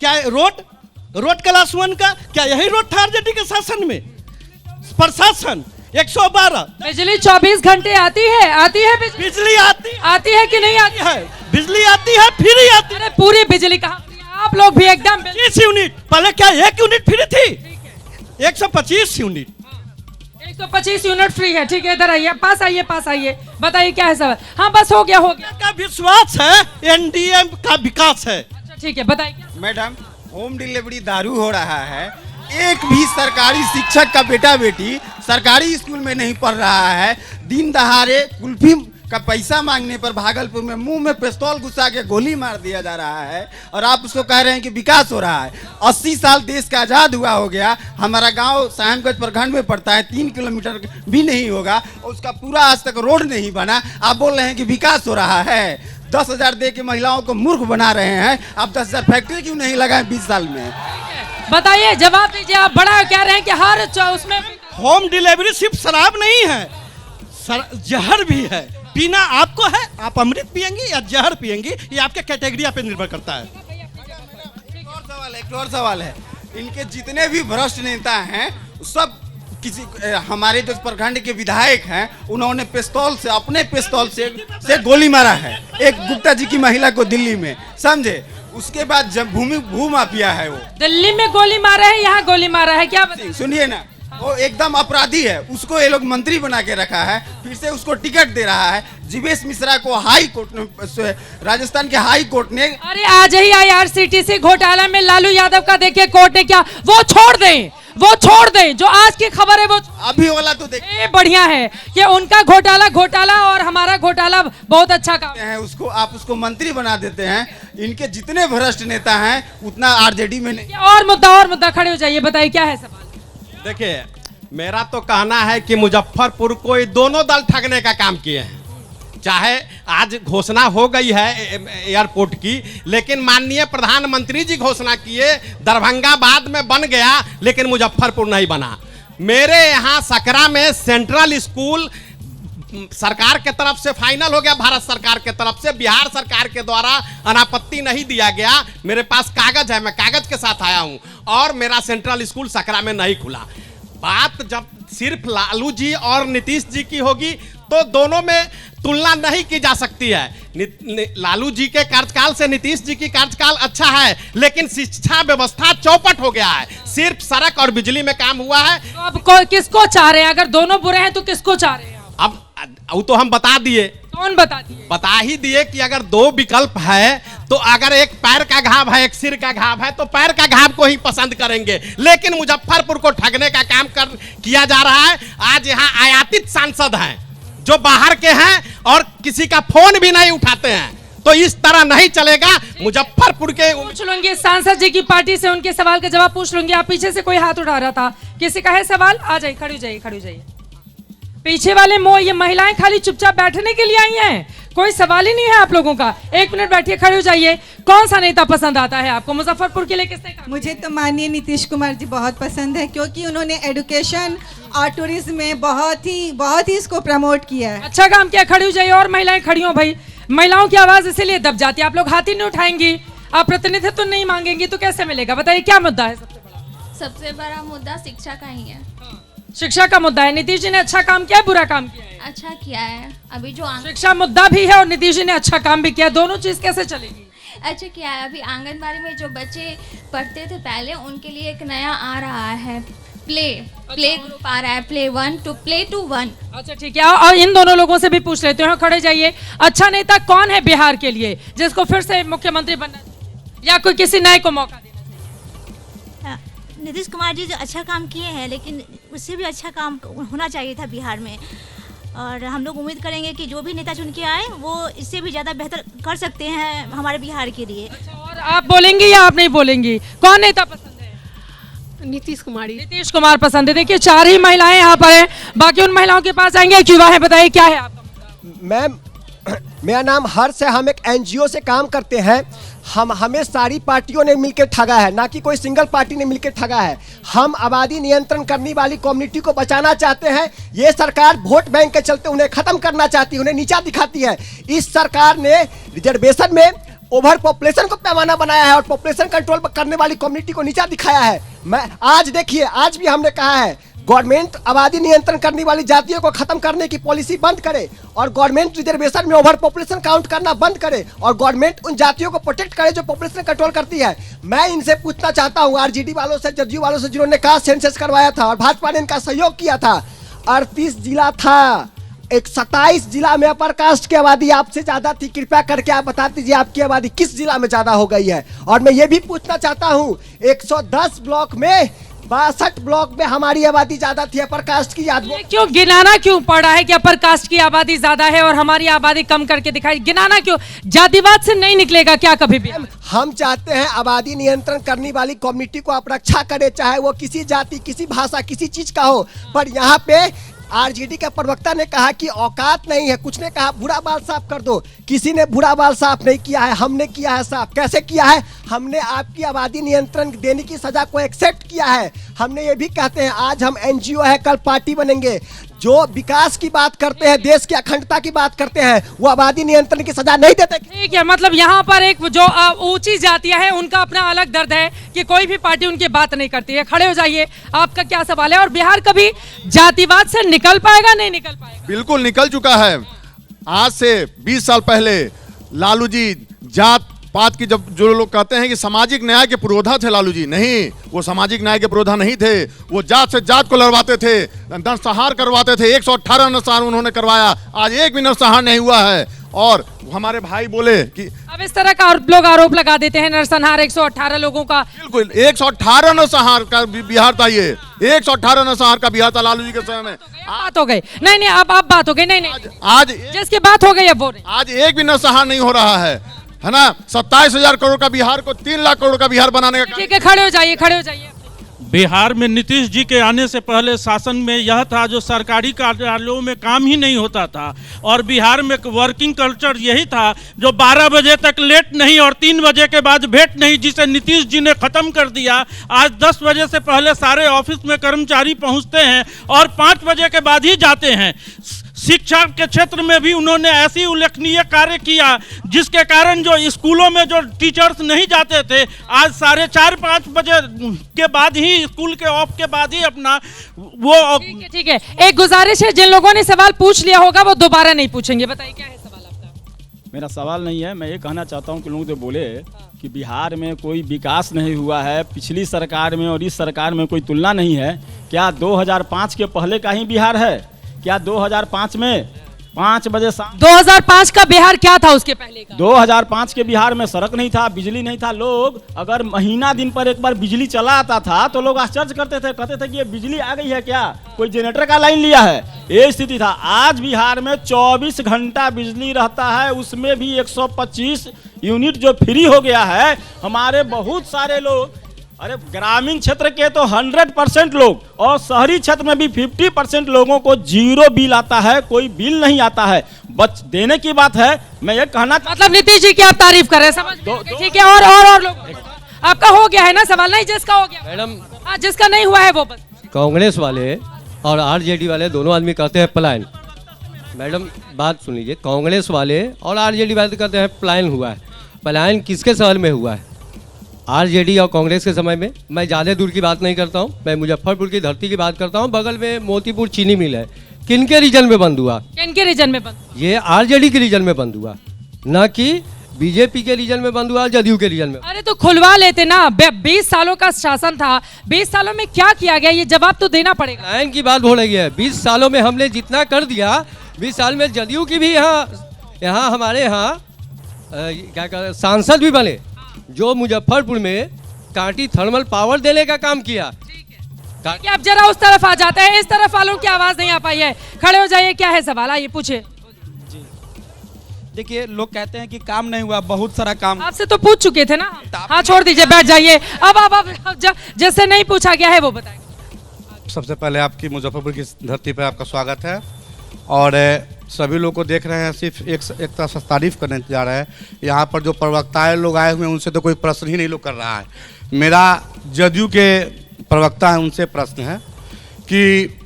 क्या रोड क्लास 1 का क्या यही रोड था आरजेडी के शासन में? प्रशासन 112। बिजली 24 घंटे आती है बिजली आती है कि नहीं आती है? बिजली आती है, फ्री आती है। अरे पूरी बिजली कहाँ? आप लोग भी एकदम 20 यूनिट। पहले क्या 1 यूनिट फ्री थी? 125 यूनिट। 125 यूनिट फ्री है, ठीक है? इधर आइए, पास आइए, बताइए क्या है सवाल। हाँ बस हो गया। का विश्वास है, एनडीए का विकास है। अच्छा ठीक है, बताइए। मैडम, होम डिलीवरी दारू हो रहा है। एक भी सरकारी शिक्षक का बेटा बेटी सरकारी स्कूल में नहीं पढ़ रहा है। दिन दहाड़े कुल्फी का पैसा मांगने पर भागलपुर में मुंह में पिस्तौल घुसा के गोली मार दिया जा रहा है, और आप उसको कह रहे हैं कि विकास हो रहा है। 80 साल देश का आज़ाद हुआ हो गया, हमारा गांव साहेबगंज प्रखंड में पड़ता है, 3 किलोमीटर भी नहीं होगा, उसका पूरा आज तक रोड नहीं बना। आप बोल रहे हैं कि विकास हो रहा है। 10,000 दे के महिलाओं को मूर्ख बना रहे हैं। आप 10,000 फैक्ट्री क्यों नहीं लगाए 20 साल में? बताइए, जवाब दीजिए। आप बड़ा कह रहे हैं कि हर उसमें होम डिलीवरी सिर्फ शराब नहीं है, जहर भी है। पीना आपको है, आप अमृत पियेंगी या जहर पियेंगी, ये आपके कैटेगरी पे निर्भर करता है। एक और सवाल है, इनके जितने भी भ्रष्ट नेता हैं सब हमारे जो प्रखंड के विधायक हैं, उन्होंने पिस्तौल से, अपने पिस्तौल से गोली मारा है एक गुप्ता जी की महिला को दिल्ली में, समझे? उसके बाद जब भू माफिया है, वो दिल्ली में गोली मारा है, यहाँ गोली मारा है, क्या? सुनिए ना, वो एकदम अपराधी है, उसको ये लोग मंत्री बना के रखा है, फिर से उसको टिकट दे रहा है। जीवेश मिश्रा को हाई कोर्ट ने, राजस्थान के हाई कोर्ट ने, अरे आज ही IRCTC घोटाला में लालू यादव का देखिए कोर्ट ने क्या, वो छोड़ दें जो आज की खबर है। वो अभी वाला तो देखिए बढ़िया है कि उनका घोटाला और हमारा घोटाला बहुत अच्छा काम है। उसको आप उसको मंत्री बना देते हैं। इनके जितने भ्रष्ट नेता हैं उतना आरजेडी में नहीं। और मुद्दा खड़े हो जाइए, बताइए क्या है सवाल। देखिए, मेरा तो कहना है कि मुजफ्फरपुर को ये दोनों दल ठगने का काम किए हैं। चाहे आज घोषणा हो गई है एयरपोर्ट की, लेकिन माननीय प्रधानमंत्री जी घोषणा किए, दरभंगा बाद में बन गया, लेकिन मुजफ्फरपुर नहीं बना। मेरे यहाँ सकरा में सेंट्रल स्कूल सरकार के तरफ से फाइनल हो गया, भारत सरकार के तरफ से, बिहार सरकार के द्वारा अनापत्ति नहीं दिया गया। मेरे पास कागज है, मैं कागज के साथ आया हूं, और मेरा सेंट्रल स्कूल सकरा में नहीं खुला। बात जब सिर्फ लालू जी और नीतीश जी की होगी तो दोनों में तुलना नहीं की जा सकती है। लालू जी के कार्यकाल से नीतीश जी की कार्यकाल अच्छा है, लेकिन शिक्षा व्यवस्था चौपट हो गया है। सिर्फ सड़क और बिजली में काम हुआ है। तो अब किसको चाह रहे हैं? अगर दोनों बुरे हैं तो किसको चाह रहे हैं? अब वो तो हम बता दिए। कौन बता दिए? बता ही दिए कि अगर दो विकल्प है तो अगर एक पैर का घाव है, एक सिर का घाव है, तो पैर का घाव को ही पसंद करेंगे। लेकिन मुजफ्फरपुर को ठगने का काम किया जा रहा है। आज यहाँ आयातित सांसद हैं जो बाहर के हैं और किसी का फोन भी नहीं उठाते हैं। तो इस तरह नहीं चलेगा। मुजफ्फरपुर के पूछ लूंगी सांसद जी की पार्टी से, उनके सवाल का जवाब पूछ लूंगी। आप पीछे से कोई हाथ उठा रहा था, किसी का है सवाल? आ जाइए, खड़ी हो जाइए, खड़ी हो जाइए। पीछे वाले ये महिलाएं खाली चुपचाप बैठने के लिए आई हैं, कोई सवाल ही नहीं है आप लोगों का। एक मिनट बैठिए, खड़े हो जाइए। कौन सा नेता पसंद आता है आपको मुजफ्फरपुर के लिए? किसने काम? मुझे तो माननीय नीतीश कुमार जी बहुत पसंद है, क्योंकि उन्होंने एजुकेशन और टूरिज्म में बहुत ही इसको प्रमोट किया है। अच्छा काम किया। खड़ी हो जाइए और महिलाएं खड़ी हो भाई। महिलाओं की आवाज इसीलिए दब जाती है। आप लोग हाथ ही नहीं उठाएंगी, आप प्रतिनिधित्व तो नहीं मांगेंगी तो कैसे मिलेगा? बताइए क्या मुद्दा है सबसे बड़ा? सबसे बड़ा मुद्दा शिक्षा का ही है। शिक्षा का मुद्दा है। नीतीश जी ने अच्छा काम किया है, बुरा काम किया है? अच्छा किया है। अभी जो शिक्षा मुद्दा भी है और नीतीश जी ने अच्छा काम भी किया, दोनों चीज कैसे चलेगी? अच्छा किया है। अभी आंगनबाड़ी में जो बच्चे पढ़ते थे पहले, उनके लिए एक नया आ रहा है प्ले ग्रुप आ रहा है, प्ले 1 to प्ले 1। अच्छा ठीक है, और इन दोनों लोगों से भी पूछ लेते हैं। खड़े जाइए। अच्छा नेता कौन है बिहार के लिए जिसको फिर से मुख्यमंत्री बनना चाहिए, या कोई किसी नए को मौका देना चाहिए? नीतीश कुमार जी जो अच्छा काम किए हैं, लेकिन उससे भी अच्छा काम होना चाहिए था बिहार में। और हम लोग उम्मीद करेंगे कि जो भी नेता चुन के आए वो इससे भी ज़्यादा बेहतर कर सकते हैं हमारे बिहार के लिए। अच्छा, और आप बोलेंगी या आप नहीं बोलेंगी? कौन नेता पसंद है? नीतीश कुमार। नीतीश कुमार पसंद है। देखिए 4 ही महिलाएं यहाँ पर हैं, बाकी उन महिलाओं के पास आएंगे। एक युवा है, बताइए क्या है आपका? मैम, मेरा नाम हर्ष है। हम एक एनजीओ से काम करते हैं। हमें सारी पार्टियों ने मिलकर ठगा है, ना कि कोई सिंगल पार्टी ने मिलकर ठगा है। हम आबादी नियंत्रण करने वाली कम्युनिटी को बचाना चाहते हैं। ये सरकार वोट बैंक के चलते उन्हें खत्म करना चाहती है, उन्हें नीचा दिखाती है। इस सरकार ने रिजर्वेशन में ओवर पॉपुलेशन को पैमाना बनाया है और पॉपुलेशन कंट्रोल करने वाली कम्युनिटी को नीचा दिखाया है। मैं आज देखिए, आज भी हमने कहा है गवर्नमेंट आबादी नियंत्रण करने वाली जातियों को खत्म करने की पॉलिसी बंद करे और गवर्नमेंट रिजर्वेशन में ओवर पॉपुलेशन काउंट करना बंद करे और गवर्नमेंट उन जातियों को प्रोटेक्ट करे जो पॉपुलेशन कंट्रोल करती है। मैं इनसे पूछना चाहता हूं, आरजेडी वालों से, जदयू वालों से, जिन्होंने कास्ट सेंसस करवाया था और भाजपा ने इनका सहयोग किया था। 38 जिला था, 27 जिला में अपर कास्ट की आबादी आपसे ज्यादा थी। कृपया करके आप बता दीजिए आपकी आबादी किस जिला में ज्यादा हो गई है। और मैं ये भी पूछना चाहता हूँ, 110 ब्लॉक में 62 ब्लॉक में हमारी आबादी ज्यादा थी अपर कास्ट की। याद क्यों गिनाना क्यों पड़ रहा है कि अपर कास्ट की आबादी ज्यादा है और हमारी आबादी कम करके दिखाई? गिनाना क्यों? जातिवाद से नहीं निकलेगा क्या कभी भी? हम चाहते हैं आबादी नियंत्रण करने वाली कम्युनिटी को आप रक्षा करें, चाहे वो किसी जाति, किसी भाषा, किसी चीज का हो। पर यहाँ पे आरजेडी के प्रवक्ता ने कहा कि औकात नहीं है। कुछ ने कहा बुरा बाल साफ कर दो, किसी ने बुरा बाल साफ नहीं किया है, हमने किया है साफ। कैसे किया है? हमने आपकी आबादी नियंत्रण देने की सजा को एक्सेप्ट किया है। हमने ये भी कहते हैं, आज हम एनजीओ है, कल पार्टी बनेंगे। जो विकास की बात करते हैं, देश की अखंडता की बात करते हैं, वो आबादी नियंत्रण की सजा नहीं देते। ठीक है, मतलब यहाँ पर एक जो ऊंची जातियां हैं उनका अपना अलग दर्द है कि कोई भी पार्टी उनकी बात नहीं करती है। खड़े हो जाइए, आपका क्या सवाल है? और बिहार कभी जातिवाद से निकल पाएगा? नहीं निकल पाएगा? बिल्कुल निकल चुका है। आज से 20 साल पहले लालू जी जात पात की, जब जो लोग कहते हैं कि सामाजिक न्याय के पुरोधा थे लालू जी, नहीं, वो सामाजिक न्याय के पुरोधा नहीं थे। वो जात से जात को लड़वाते थे, नरसंहार करवाते थे। 118 नरसंहार उन्होंने करवाया, आज एक भी नरसंहार नहीं हुआ है। और हमारे भाई बोले कि अब इस तरह का लोग आरोप लगा देते हैं नरसंहार 118 लोगों का। बिल्कुल 118 नरसंहार का बिहार था, ये 118 नरसंहार का बिहार था लालू जी के समय में। बात हो गई, नहीं अब बात हो गई, नहीं आज जिसकी बात हो गई अब वो नहीं। आज एक भी नरसंहार नहीं हो रहा है ना। 27,000 करोड़ का बिहार को 3 लाख करोड़ का बिहार बनाने का। ठीक है, खड़े हो जाइए, खड़े हो जाइए। बिहार में नीतीश जी के आने से पहले शासन में यह था जो सरकारी कार्यालयों में काम ही नहीं होता था, और बिहार में वर्किंग कल्चर यही था जो 12 बजे तक लेट नहीं और 3 बजे के बाद भेंट नहीं, जिसे नीतीश जी ने ख़त्म कर दिया। आज 10 बजे से पहले सारे ऑफिस में कर्मचारी पहुंचते हैं और 5 बजे के बाद ही जाते हैं। शिक्षा के क्षेत्र में भी उन्होंने ऐसी उल्लेखनीय कार्य किया जिसके कारण जो स्कूलों में जो टीचर्स नहीं जाते थे, आज 4:30-5 बजे के बाद ही, स्कूल के ऑफ के बाद ही अपना वो। ठीक है, एक गुजारिश है, जिन लोगों ने सवाल पूछ लिया होगा वो दोबारा नहीं पूछेंगे। बताइए क्या है सवाल आपका? मेरा सवाल नहीं है, मैं ये कहना चाहता हूँ कि लोग तो बोले कि बिहार में कोई विकास नहीं हुआ है, पिछली सरकार में और इस सरकार में कोई तुलना नहीं है। क्या 2005 के पहले का ही बिहार है? क्या 2005 में 5 बजे शाम 2005 का बिहार क्या था उसके पहले का? 2005 के बिहार में सड़क नहीं था, बिजली नहीं था। लोग अगर महीना दिन पर एक बार बिजली चला आता था तो लोग आश्चर्य करते थे, कहते थे कि ये बिजली आ गई है क्या, कोई जनरेटर का लाइन लिया है, ये स्थिति था। आज बिहार में 24 घंटा बिजली रहता है, उसमें भी 125 यूनिट जो फ्री हो गया है। हमारे बहुत सारे लोग, अरे ग्रामीण क्षेत्र के तो 100% लोग और शहरी क्षेत्र में भी 50% लोगों को जीरो बिल आता है, कोई बिल नहीं आता है। बच देने की बात है, मैं ये कहना, मतलब नीतीश जी की आप तारीफ कर रहे हैं, समझ ठीक है। और लोग आपका हो गया है ना सवाल? नहीं, जिसका हो गया मैडम, हाँ, जिसका नहीं हुआ है वो बस। कांग्रेस वाले और आरजेडी वाले दोनों आदमी कहते हैं पलायन। मैडम बात सुन लीजिए, कांग्रेस वाले और आरजेडी वाले कहते हैं पलायन हुआ है। पलायन किसके साल में हुआ है? आरजेडी और कांग्रेस के समय में। मैं ज़्यादा दूर की बात नहीं करता हूँ, मैं मुजफ्फरपुर की धरती की बात करता हूँ। बगल में मोतीपुर चीनी मिल है, किनके रीजन में बंद हुआ? किनके रीजन में बंद? ये आरजेडी के रीजन में बंद हुआ, ना कि बीजेपी के रीजन में बंद हुआ, जदयू के रीजन में। अरे तो खुलवा लेते ना, 20 सालों का शासन था, 20 सालों में क्या किया गया, ये जवाब तो देना पड़ेगा। लाइन की बात हो रही है, 20 सालों में हमने जितना कर दिया, 20 साल में जदयू की भी यहाँ हमारे यहाँ क्या कहते सांसद भी बने, जो मुजफ्फरपुर में कांटी थर्मल पावर देने का काम किया। कि आप जरा उस तरफ आ जाते हैं, इस तरफ वालों की आवाज नहीं आ पाई है। खड़े हो जाइए, क्या है सवाल, आइए पूछे। देखिए, लोग कहते हैं कि काम नहीं हुआ, बहुत सारा काम। आपसे तो पूछ चुके थे ना। हाँ छोड़ दीजिए, बैठ जाइए। अब जैसे नहीं पूछा गया है वो बताएं। सबसे पहले आपकी मुजफ्फरपुर की धरती पर आपका स्वागत है, और सभी लोग को देख रहे हैं, सिर्फ एक तरह से तारीफ करने जा रहे हैं। यहाँ पर जो प्रवक्ताएं लोग आए हुए हैं उनसे तो कोई प्रश्न ही नहीं लोग कर रहा है। मेरा जदयू के प्रवक्ता हैं उनसे प्रश्न है कि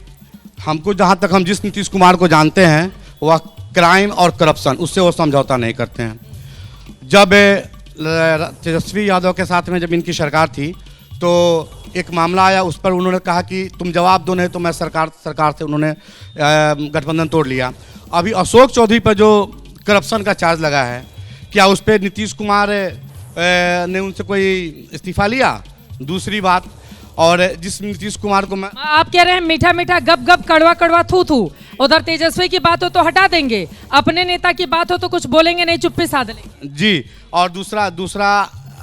हमको, जहाँ तक हम जिस नीतीश कुमार को जानते हैं, वह क्राइम और करप्शन उससे वो समझौता नहीं करते हैं। जब तेजस्वी यादव के साथ में जब इनकी सरकार थी तो एक मामला आया, उस पर उन्होंने कहा कि तुम जवाब दो, नहीं तो मैं सरकार से उन्होंने गठबंधन तोड़ लिया। अभी अशोक चौधरी पर जो करप्शन का चार्ज लगा है, क्या उस पर नीतीश कुमार ने उनसे कोई इस्तीफा लिया? दूसरी बात, और जिस नीतीश कुमार को मैं, आप कह रहे हैं मीठा मीठा गप गप कड़वा कड़वा थू थू, उधर तेजस्वी की बात हो तो हटा देंगे, अपने नेता की बात हो तो कुछ बोलेंगे नहीं, चुप्पी साध लेंगे। जी, और दूसरा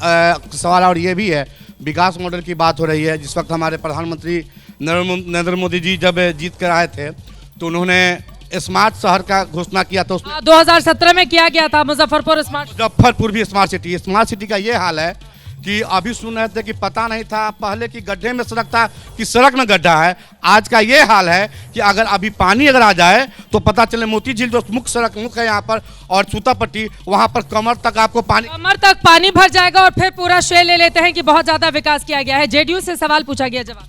सवाल और ये भी है, विकास मॉडल की बात हो रही है। जिस वक्त हमारे प्रधानमंत्री नरेंद्र मोदी जी जब जीत कर आए थे तो उन्होंने स्मार्ट शहर का घोषणा किया था। 2017 में किया गया था मुजफ्फरपुर स्मार्ट। मुजफ्फरपुर भी स्मार्ट सिटी का ये हाल है कि अभी सुन रहे थे कि पता नहीं था पहले कि गड्ढे में सड़क था कि सड़क में गड्ढा है। आज का ये हाल है कि अगर अभी पानी अगर आ जाए तो पता चले मोती झील जो मुख्य सड़क मुख्य है यहाँ पर, और सूतापट्टी, वहाँ पर कमर तक आपको कमर तक पानी भर जाएगा, और फिर पूरा श्रेय ले लेते हैं कि बहुत ज्यादा विकास किया गया है। जेडीयू से सवाल पूछा गया, जवाब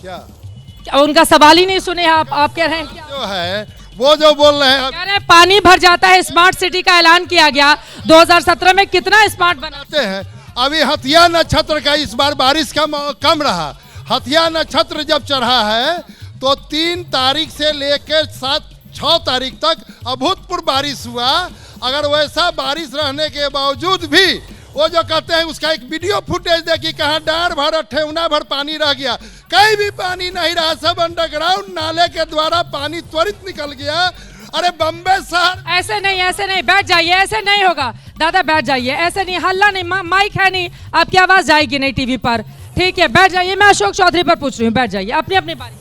क्या उनका सवाल ही नहीं सुने आप कह रहे हैं क्या? जो है वो जो बोल रहे हैं, कह रहे हैं पानी भर जाता है, स्मार्ट सिटी का ऐलान किया गया 2017 में, कितना स्मार्ट बनाते हैं? अभी हथिया नक्षत्र का इस बार बारिश कम रहा। हथिया नक्षत्र जब चढ़ा है तो 3 तारीख से लेकर 6 तारीख तक अभूतपूर्व बारिश हुआ। अगर वैसा बारिश रहने के बावजूद भी वो जो कहते हैं उसका एक वीडियो फुटेज देखी, कहाँ डार भर ठेवना भर पानी रह गया, कहीं भी पानी नहीं रहा, सब अंडरग्राउंड नाले के द्वारा पानी त्वरित निकल गया। अरे बम्बे शहर, ऐसे नहीं, बैठ जाइए, ऐसे नहीं होगा दादा, बैठ जाइए, ऐसे नहीं, हल्ला नहीं, माइक है नहीं, आपकी आवाज जाएगी नहीं टीवी पर, ठीक है, बैठ जाइए। मैं अशोक चौधरी पर पूछ रही हूँ, बैठ जाइए, अपनी बारी।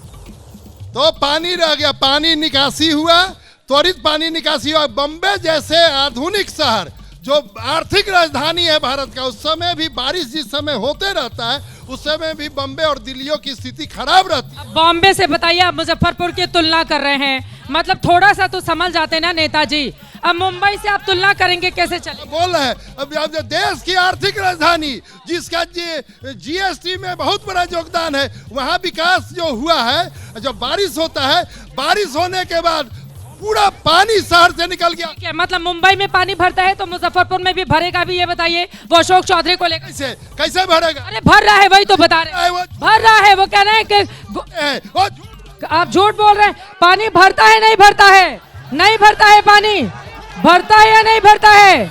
तो पानी रह गया, पानी निकासी हुआ, त्वरित पानी निकासी हुआ। बम्बे जैसे आधुनिक शहर जो आर्थिक राजधानी है भारत का, उस समय भी बारिश जिस समय होते रहता है उस समय भी बम्बे और दिल्लियों की स्थिति खराब रहती है। बॉम्बे से बताइए, आप मुजफ्फरपुर की तुलना कर रहे हैं, मतलब थोड़ा सा तो समझ जाते ना नेताजी। अब मुंबई से आप तुलना करेंगे, कैसे चले? बोल रहे हैं अब देश की आर्थिक राजधानी जिसका जीएसटी में बहुत बड़ा योगदान है, वहाँ विकास जो हुआ है, जब बारिश होता है, बारिश होने के बाद पूरा पानी शहर से निकल गया। मतलब मुंबई में पानी भरता है तो मुजफ्फरपुर में भी भरेगा भी, ये बताइए। वो अशोक चौधरी को लेकर कैसे भरेगा? अरे भर रहा है, वही तो बता रहे हैं, भर रहा है। वो कह रहे हैं कि आप झूठ बोल रहे हैं। पानी भरता है नहीं भरता है? नहीं भरता है पानी, भरता है या नहीं भरता है?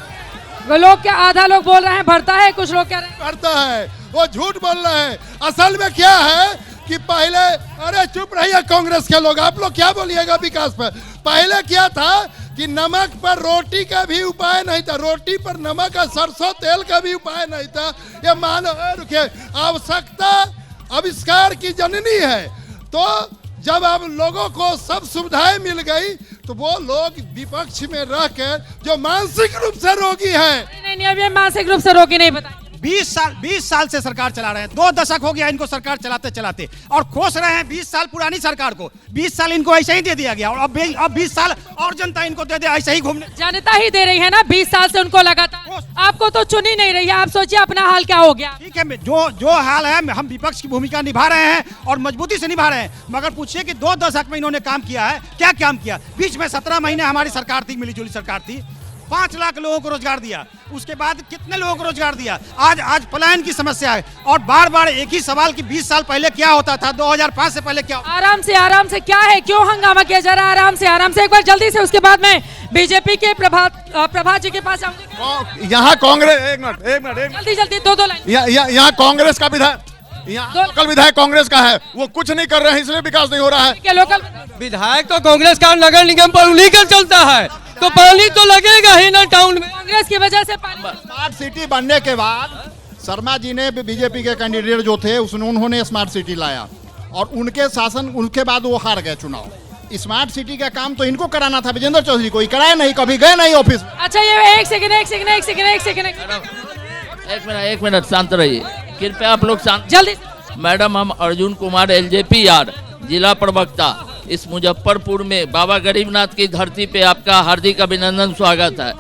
वो लोग क्या, आधा लोग बोल रहे हैं भरता है, कुछ लोग कह रहे हैं भरता है। वो झूठ बोल रहे हैं। असल में क्या है कि पहले, अरे चुप रहिए कांग्रेस के लोग, आप लोग क्या बोलिएगा विकास पर। पहले क्या था कि नमक पर रोटी का भी उपाय नहीं था, रोटी पर नमक और सरसों तेल का भी उपाय नहीं था। ये मानो रुकिए, आवश्यकता आविष्कार की जननी है। तो जब अब लोगों को सब सुविधाएं मिल गई तो वो लोग विपक्ष में रहकर जो मानसिक रूप से रोगी है, नहीं, अब ये मानसिक रूप से रोगी नहीं बताइए। 20 साल से सरकार चला रहे हैं, 2 दशक हो गया इनको सरकार चलाते चलाते, और खोस रहे हैं 20 साल पुरानी सरकार को। 20 साल इनको ऐसे ही दे दिया गया, और अब 20 साल और जनता इनको दे दे ऐसे ही घूमने। जनता ही दे रही है ना, 20 साल से उनको लगातार। आपको तो चुनी नहीं रही है, आप सोचिए अपना हाल क्या हो गया। ठीक है, जो हाल है, हम विपक्ष की भूमिका निभा रहे हैं और मजबूती से निभा रहे हैं। मगर पूछिए कि 2 दशक में इन्होंने काम किया है, क्या काम किया? बीच में 17 महीने हमारी सरकार थी, मिलीजुली सरकार थी, 5 लाख लोगों को रोजगार दिया। उसके बाद कितने लोगों को रोजगार दिया? आज पलायन की समस्या है, और बार बार एक ही सवाल कि 20 साल पहले क्या होता था, 2005 से पहले क्या? आराम से क्या है, क्यों हंगामा किया जा रहा है? आराम से एक बार जल्दी से, उसके बाद में बीजेपी के प्रभात जी के पास आऊंगी। यहाँ कांग्रेस, एक मिनट जल्दी 2 लाइन। यहाँ कांग्रेस का विधायक, यहाँ लोकल विधायक कांग्रेस का है, वो कुछ नहीं कर रहे हैं, इसलिए विकास नहीं हो रहा है। क्या लोकल विधायक तो कांग्रेस का नगर निगम पर उन्हीं का चलता है, तो पानी तो लगेगा ही ना टाउन में। कांग्रेस की वजह से पानी। स्मार्ट सिटी बनने के बाद शर्मा जी ने, बीजेपी के कैंडिडेट जो थे, उन्होंने स्मार्ट सिटी लाया, और उनके शासन, उनके बाद वो हार गए चुनाव। स्मार्ट सिटी का काम तो इनको कराना था, विजेंद्र चौधरी को, कराया नहीं, कभी गए नहीं ऑफिस। अच्छा, ये एक सेकंड। एक मिनट शांत रहिए कृपया, आप लोग शांत। जल्दी। मैडम, हम अर्जुन कुमार LJP यार, जिला प्रवक्ता, इस मुजफ्फरपुर में बाबा गरीबनाथ की धरती पे आपका हार्दिक अभिनंदन, स्वागत है।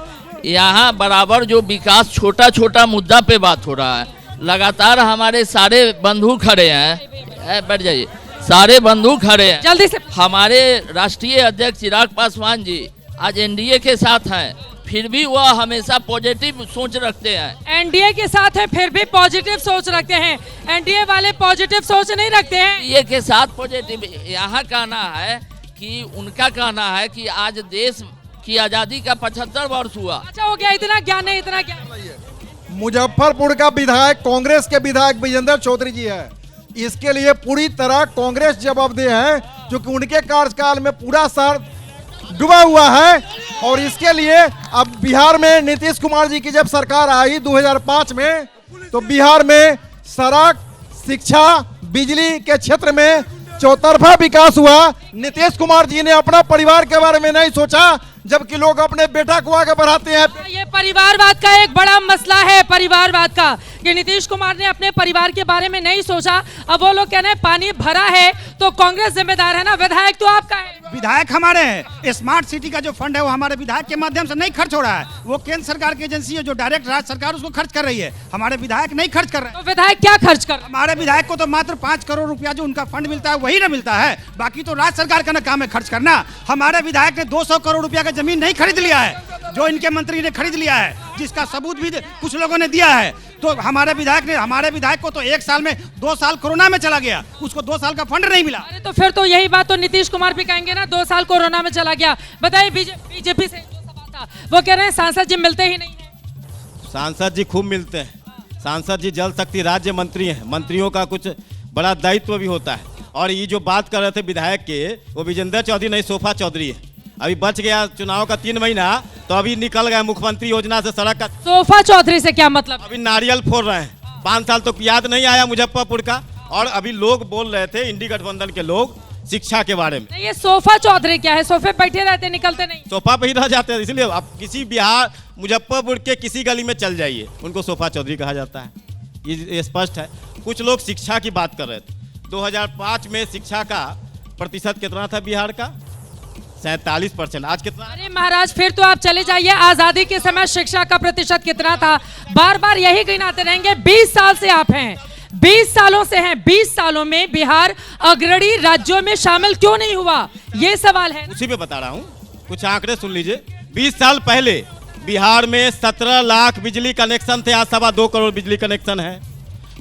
यहाँ बराबर जो विकास, छोटा छोटा मुद्दा पे बात हो रहा है। लगातार हमारे सारे बंधु खड़े हैं, बैठ जाइए, सारे बंधु खड़े हैं। जल्दी से। हमारे राष्ट्रीय अध्यक्ष चिराग पासवान जी आज NDA के साथ हैं, फिर भी वह हमेशा पॉजिटिव सोच रखते हैं। NDA के साथ है, फिर भी पॉजिटिव सोच रखते हैं। NDA वाले पॉजिटिव सोच नहीं रखते हैं। NDA के साथ पॉजिटिव, यहाँ कहना है कि उनका कहना है कि आज देश की आजादी का 75 वर्ष हुआ। अच्छा, हो गया, इतना ज्ञान है, इतना ज्ञान। मुजफ्फरपुर का विधायक, कांग्रेस के विधायक विजेंद्र चौधरी जी है। इसके लिए पूरी तरह कांग्रेस जवाबदेह है, क्योंकि उनके कार्यकाल में पूरा शहर डूबा हुआ है। और इसके लिए अब बिहार में नीतीश कुमार जी की जब सरकार आई 2005 में, तो बिहार में सड़क, शिक्षा, बिजली के क्षेत्र में चौतरफा विकास हुआ। नीतीश कुमार जी ने अपना परिवार के बारे में नहीं सोचा, जबकि लोग अपने बेटा को आगे बढ़ाते हैं। ये परिवारवाद का एक बड़ा मसला है, परिवारवाद का, कि नीतीश कुमार ने अपने परिवार के बारे में नहीं सोचा। अब वो लोग कह रहे हैं पानी भरा है तो कांग्रेस जिम्मेदार है ना, विधायक तो आपका है। विधायक हमारे हैं। स्मार्ट सिटी का जो फंड है वो हमारे विधायक के माध्यम से नहीं खर्च हो रहा है, वो केंद्र सरकार की एजेंसी है जो डायरेक्ट राज्य सरकार उसको खर्च कर रही है, हमारे विधायक नहीं खर्च कर रहे हैं। तो विधायक क्या खर्च कर? हमारे विधायक को तो मात्र 5 करोड़ रुपया जो उनका फंड मिलता है वही ना मिलता है, बाकी तो राज्य सरकार का ना काम है खर्च करना। हमारे विधायक ने 200 करोड़ रुपया का जमीन नहीं खरीद लिया है, जो इनके मंत्री ने खरीद लिया है, जिसका सबूत भी कुछ लोगों ने दिया है। तो हमारे विधायक को तो 1 साल में 2 साल कोरोना में चला गया, उसको 2 साल का फंड नहीं मिला। अरे तो फिर तो यही बात तो नीतीश कुमार भी कहेंगे ना, 2 साल कोरोना में चला गया। बताइए, बीजेपी से वो कह रहे हैं सांसद जी मिलते ही नहीं है। सांसद जी खूब मिलते हैं। सांसद जी जल शक्ति राज्य मंत्री हैं, मंत्रियों का कुछ बड़ा दायित्व भी होता है। और ये जो बात कर रहे थे विधायक के, वो विजेंद्र चौधरी नहीं, सोफा चौधरी है। अभी बच गया चुनाव का 3 महीना, तो अभी निकल गया मुख्यमंत्री योजना से सड़क का। सोफा चौधरी से क्या मतलब? अभी नारियल फोड़ रहे हैं। 5 साल तो याद नहीं आया मुजफ्फरपुर का। और अभी लोग बोल रहे थे, इंडी गठबंधन के लोग, शिक्षा के बारे में। नहीं, ये सोफा चौधरी क्या है? सोफे बैठे रहते, निकलते नहीं। सोफा पे ही रह जाते हैं, इसलिए आप किसी बिहार मुजफ्फरपुर के किसी गली में चल जाइए, उनको सोफा चौधरी कहा जाता है। ये स्पष्ट है। कुछ लोग शिक्षा की बात कर रहे थे। 2005 में शिक्षा का प्रतिशत कितना था बिहार का? 47%। आज कितना? अरे महाराज, फिर तो आप चले जाइए, आजादी के समय शिक्षा का प्रतिशत कितना था? बार बार यही गिनाते रहेंगे। 20 साल से आप हैं, 20 सालों से हैं। 20 सालों में बिहार अग्रणी राज्यों में शामिल क्यों नहीं हुआ, ये सवाल है। उसी पे बता रहा हूँ, कुछ आंकड़े सुन लीजिए। 20 साल पहले बिहार में 17 लाख बिजली कनेक्शन थे, आज 2.25 करोड़ बिजली कनेक्शन है।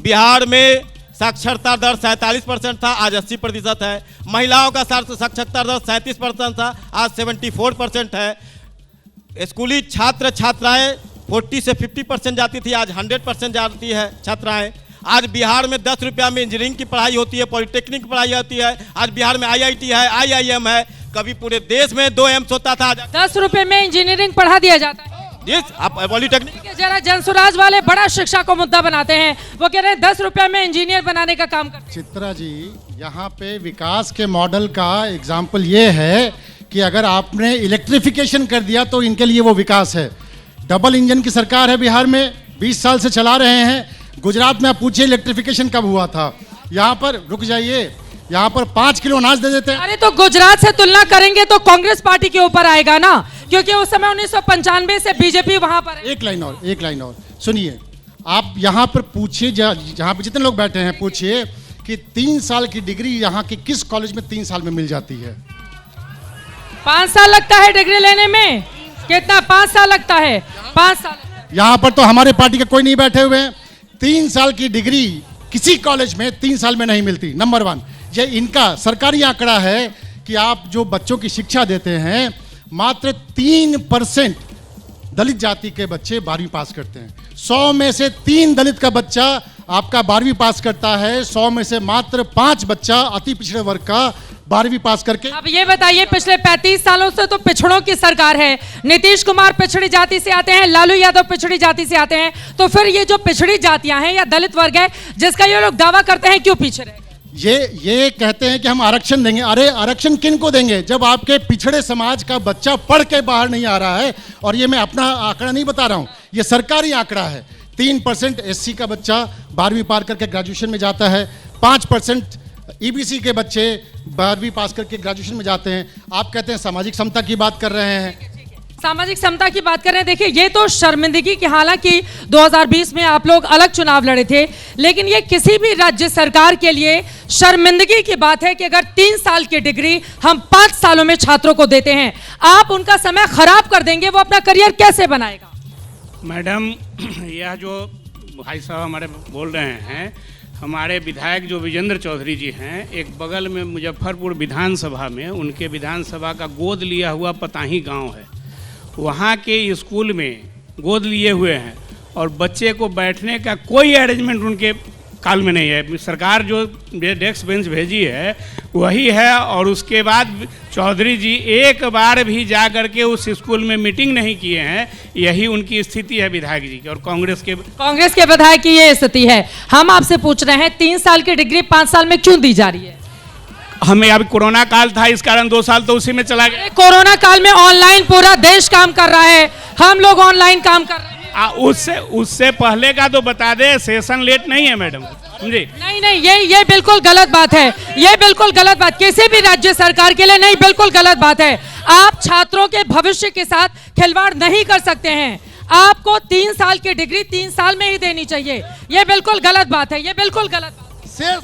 बिहार में साक्षरता दर 47% था, आज 80% है। महिलाओं का साक्षरता दर 37% था, आज 74% है। स्कूली छात्र छात्राएं 40 से 50% जाती थी, आज 100% जाती है छात्राएं। आज बिहार में 10 रुपया में इंजीनियरिंग की पढ़ाई होती है, पॉलिटेक्निक की पढ़ाई होती है। आज बिहार में IIT है, IIM है। कभी पूरे देश में 2 एम्स होता था, 10 रुपए में इंजीनियरिंग पढ़ा दिया जाता है। आप पॉलिटेक्निक। जरा जनसुराज वाले बड़ा शिक्षा को मुद्दा बनाते हैं। वो कह रहे हैं 10 रुपए में इंजीनियर बनाने का काम करते हैं। चित्रा जी, यहाँ पे विकास के मॉडल का एग्जाम्पल ये है कि अगर आपने इलेक्ट्रिफिकेशन कर दिया तो इनके लिए वो विकास है। डबल इंजन की सरकार है बिहार में, 20 साल से चला रहे हैं। गुजरात में आप पूछिए इलेक्ट्रिफिकेशन कब हुआ था। यहाँ पर रुक जाइए, यहाँ पर 5 किलो अनाज दे देते हैं। अरे तो गुजरात से तुलना करेंगे तो कांग्रेस पार्टी के ऊपर आएगा ना, क्योंकि उस समय 1995 से बीजेपी वहां पर है। एक लाइन और सुनिए। आप यहाँ पर पूछिए, जहाँ पे जितने लोग बैठे हैं, पूछिए कि 3 साल की डिग्री यहाँ के किस कॉलेज में 3 साल में मिल जाती है? 5 साल लगता है डिग्री लेने में। कितना? 5 साल लगता है। 5 साल। यहाँ पर तो हमारे पार्टी के कोई नहीं बैठे हुए हैं। 3 साल की डिग्री किसी कॉलेज में 3 साल में नहीं मिलती। नंबर 1, ये इनका सरकारी आंकड़ा है कि आप जो बच्चों की शिक्षा देते हैं, मात्र 3% दलित जाति के बच्चे 12वीं पास करते हैं। 100 में से 3 दलित का बच्चा आपका 12वीं पास करता है। 100 में से मात्र 5 बच्चा अति पिछड़े वर्ग का 12वीं पास करके। अब ये बताइए, पिछले 35 सालों से तो पिछड़ों की सरकार है। नीतीश कुमार पिछड़ी जाति से आते हैं, लालू यादव पिछड़ी जाति से आते हैं, तो फिर ये जो पिछड़ी जातियां हैं या दलित वर्ग है जिसका ये लोग दावा करते हैं, क्यों पीछे रहे? ये कहते हैं कि हम आरक्षण देंगे। अरे आरक्षण किन को देंगे जब आपके पिछड़े समाज का बच्चा पढ़ के बाहर नहीं आ रहा है? और ये मैं अपना आंकड़ा नहीं बता रहा हूँ, ये सरकारी आंकड़ा है। 3% SC का बच्चा 12वीं पार करके ग्रेजुएशन में जाता है। 5% EBC के बच्चे 12वीं पास करके ग्रेजुएशन में जाते हैं। आप कहते हैं सामाजिक समता की बात कर रहे हैं। सामाजिक समता की बात कर रहे हैं। देखिए, ये तो शर्मिंदगी की, हालांकि 2020 में आप लोग अलग चुनाव लड़े थे, लेकिन ये किसी भी राज्य सरकार के लिए शर्मिंदगी की बात है कि अगर 3 साल की डिग्री हम 5 सालों में छात्रों को देते हैं, आप उनका समय खराब कर देंगे, वो अपना करियर कैसे बनाएगा? मैडम, यह जो भाई साहब हमारे बोल रहे हैं, हमारे विधायक जो विजेंद्र चौधरी जी हैं, एक बगल में मुजफ्फरपुर विधानसभा में उनके विधानसभा का गोद लिया हुआ पताही गांव है। वहाँ के स्कूल में गोद लिए हुए हैं और बच्चे को बैठने का कोई अरेंजमेंट उनके काल में नहीं है। सरकार जो डेस्क बेंच भेजी है वही है, और उसके बाद चौधरी जी एक बार भी जा करके उस स्कूल में मीटिंग नहीं किए हैं। यही उनकी स्थिति है विधायक जी की और कांग्रेस के विधायक की ये स्थिति है। हम आपसे पूछ रहे हैं, 3 साल की डिग्री 5 साल में क्यों दी जा रही है? हमें अब कोरोना काल था, इस कारण 2 साल तो उसी में चला गया। कोरोना काल में ऑनलाइन पूरा देश काम कर रहा है, हम लोग ऑनलाइन काम कर रहे हैं। उससे पहले का तो बता दे, सेशन लेट नहीं है मैडम जी। नहीं, ये बिल्कुल गलत बात है। ये बिल्कुल गलत बात किसी भी राज्य सरकार के लिए नहीं, बिल्कुल गलत बात है। आप छात्रों के भविष्य के साथ खिलवाड़ नहीं कर सकते हैं। आपको 3 साल की डिग्री 3 साल में ही देनी चाहिए। ये बिल्कुल गलत बात है, ये बिल्कुल गलत बात।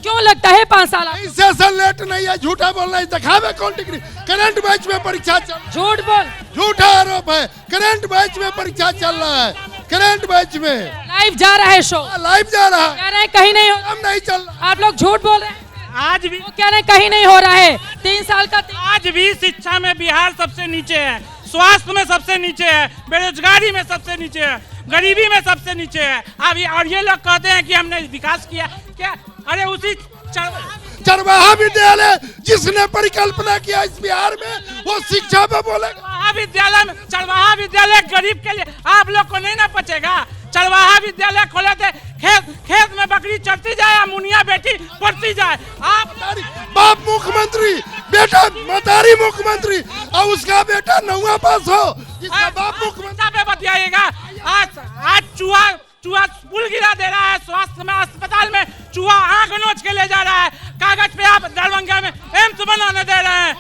क्यों लगता है 5 साल? सेशन लेट नहीं है, झूठा बोलना है। दिखावे कौन डिग्री? करंट बैच में परीक्षा चल, झूठ बोल, झूठा आरोप है। करंट बैच में परीक्षा चल रहा है, करंट बैच में लाइव जा रहा है शो, लाइव जा रहा है। कह रहे हैं कहीं नहीं हो, हम नहीं चल रहा। आप लोग झूठ बोल रहे हैं। आज भी कह रहे हैं कहीं नहीं हो रहा है। 3 साल का आज भी शिक्षा में बिहार सबसे नीचे है, स्वास्थ्य में सबसे नीचे है, बेरोजगारी में सबसे नीचे है, गरीबी में सबसे नीचे है। अब और ये लोग कहते हैं कि हमने विकास किया। क्या? अरे उसी चरवाहा विद्यालय जिसने परिकल्पना किया इस बिहार में, वो शिक्षा पे बोलेगा। चरवाहा विद्यालय गरीब के लिए आप लोग को नहीं ना पचेगा। चरवाहा विद्यालय खोले थे, खेत में बकरी चढ़ती जाए या मुनिया बेटी पढ़ती जाए। आप बाप मुख्यमंत्री, बेटा मतारी मुख्यमंत्री और उसका बेटा 9वां पास हो, जिसका बाप मुख्यमंत्री पे बतियाइएगा। आज चूहा पुल गिरा दे रहा है, स्वास्थ्य में अस्पताल में चूहा आंख नोच के ले जा रहा है, कागज पे आप दरभंगा में एम्स बनाने दे रहे हैं।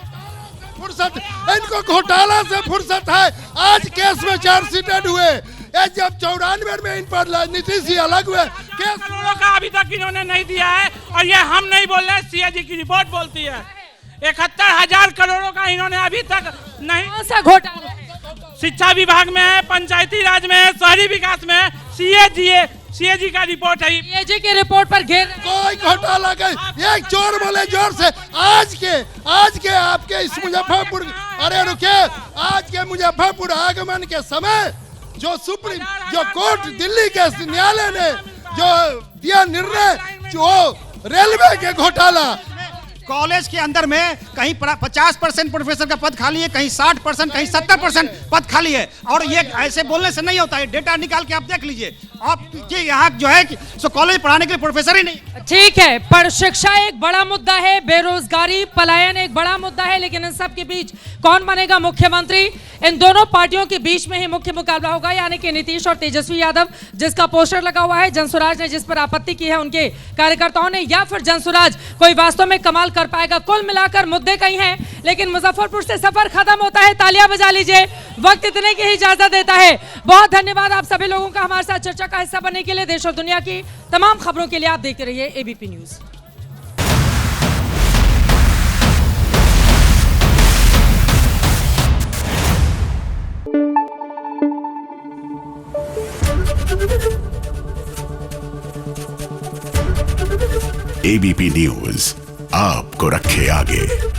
फुर्सत, इनको घोटाला से फुर्सत है। आज केस में चार्जशीटेड हुए, जब 94 में इन पर नीतीश जी अलग हुए, केस करोड़ों का अभी तक इन्होंने नहीं दिया है और ये हम नहीं बोल रहे, सीएजी की रिपोर्ट बोलती है। 71,000 करोड़ों का इन्होंने अभी तक नहीं। सा घोटाला शिक्षा विभाग में है, पंचायती राज में है, शहरी विकास में है, सीएजी का रिपोर्ट है। सीएजी की रिपोर्ट पर घेर कोई घोटाला गई। एक चोर बोले जोर से, आज के आपके इस मुजफ्फरपुर, अरे रुके, आज के मुजफ्फरपुर आगमन के समय जो कोर्ट दिल्ली के न्यायालय ने जो दिया निर्णय, जो रेलवे के घोटाला, कॉलेज के अंदर में कहीं 50% प्रोफेसर का पद खाली है, कहीं 60%, कहीं 70% पद खाली है। और ये ऐसे बोलने से नहीं होता है, डेटा निकाल के आप देख लीजिए। आप यहाँ जो है कि कॉलेज पढ़ाने के लिए प्रोफेसर ही नहीं। ठीक है, पर शिक्षा एक बड़ा मुद्दा है, बेरोजगारी पलायन एक बड़ा मुद्दा है, लेकिन इन सब के बीच कौन बनेगा मुख्यमंत्री? इन दोनों पार्टियों के बीच में ही मुख्य मुकाबला होगा, यानी कि नीतीश और तेजस्वी यादव, जिसका पोस्टर लगा हुआ है जनसुराज ने, जिस पर आपत्ति की है उनके कार्यकर्ताओं ने, या फिर जनसुराज कोई वास्तव में कमाल कर पाएगा। कुल मिलाकर मुद्दे कई हैं, लेकिन मुजफ्फरपुर से सफर खत्म होता है। तालियां बजा लीजिए, वक्त इतने की ही इजाजत देता है। बहुत धन्यवाद आप सभी लोगों का हमारे साथ चर्चा का हिस्सा बनने के लिए। देश और दुनिया की तमाम खबरों के लिए आप देखते रहिए एबीपी न्यूज। एबीपी न्यूज आपको रखे आगे।